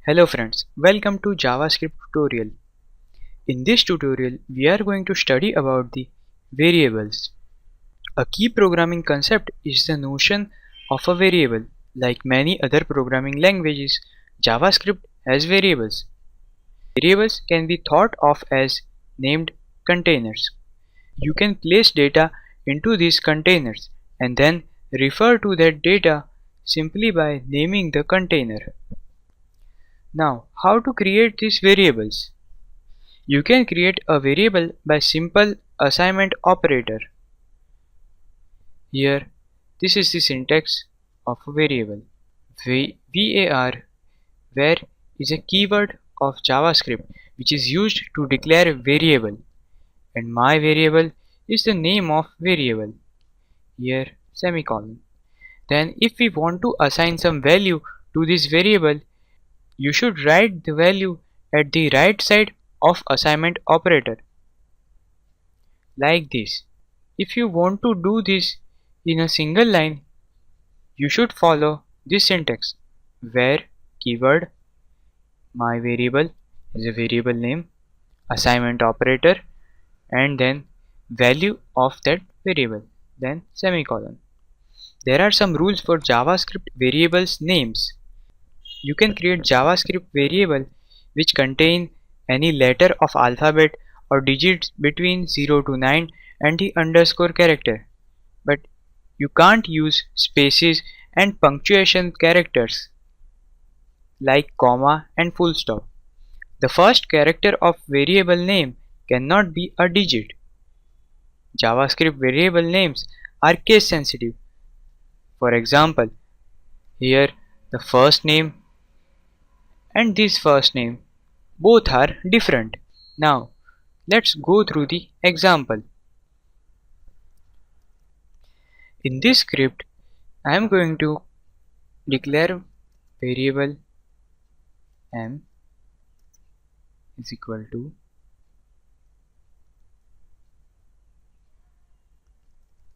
Hello friends, welcome to JavaScript tutorial. In this tutorial, we are going to study about the variables. A key programming concept is the notion of a variable. Like many other programming languages, JavaScript has variables. Variables can be thought of as named containers. You can place data into these containers and then refer to that data simply by naming the container. Now, how to create these variables? You can create a variable by simple assignment operator. Here, this is the syntax of a variable. var var is a keyword of JavaScript which is used to declare a variable, and my variable is the name of variable. Here, semicolon. Then if we want to assign some value to this variable, you should write the value at the right side of assignment operator, like this. If you want to do this in a single line, you should follow this syntax. Where keyword, my variable is a variable name, assignment operator, and then value of that variable, then semicolon. There are some rules for JavaScript variables names. You can create JavaScript variable which contain any letter of alphabet or digits between 0 to 9 and the underscore character, but you can't use spaces and punctuation characters like comma and full stop. The first character of variable name cannot be a digit. JavaScript variable names are case sensitive. For example, here the first name and this first name both are different. Now let's go through the example. In this script, I am going to declare variable m is equal to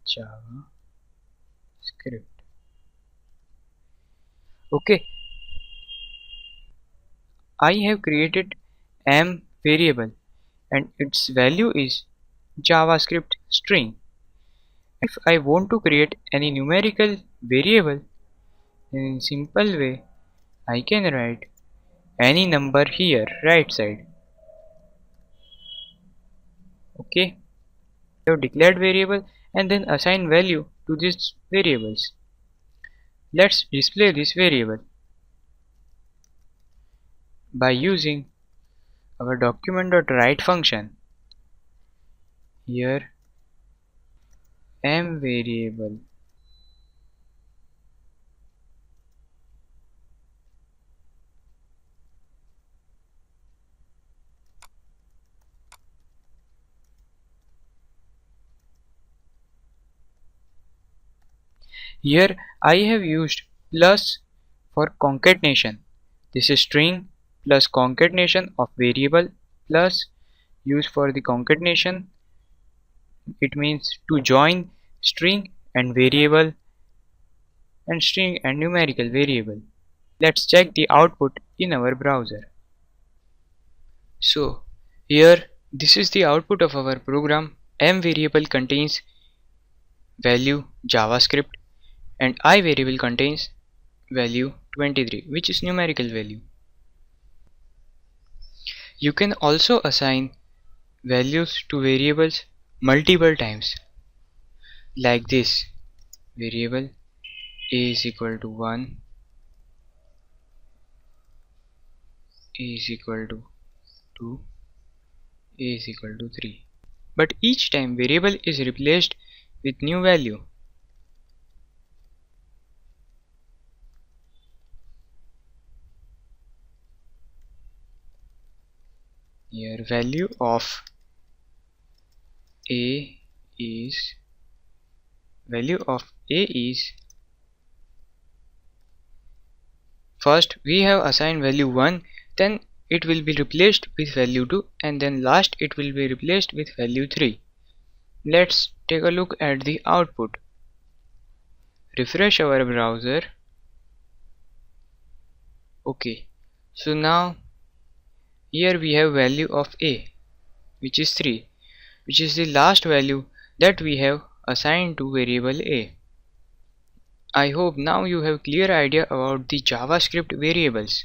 JavaScript. Okay, I have created m variable and its value is JavaScript string. If I want to create any numerical variable, in simple way I can write any number here right side. Okay, I have declared variable and then assign value to these variables. Let's display this variable by using our document.write function. Here m variable Here I have used plus for concatenation. This is string plus concatenation of variable plus used for the concatenation. It means to join string and variable and string and numerical variable. Let's check the output in our browser. So here this is the output of our program. M variable contains value JavaScript and I variable contains value 23, which is numerical value. You can also assign values to variables multiple times, like this. Variable a is equal to 1, a is equal to 2, a is equal to 3. But each time variable is replaced with new value. Here value of a is first we have assigned value 1, then it will be replaced with value 2, and then last it will be replaced with value 3. Let's take a look at the output. Refresh our browser. Okay, So now here we have value of a, which is 3, which is the last value that we have assigned to variable a. I hope now you have clear idea about the JavaScript variables.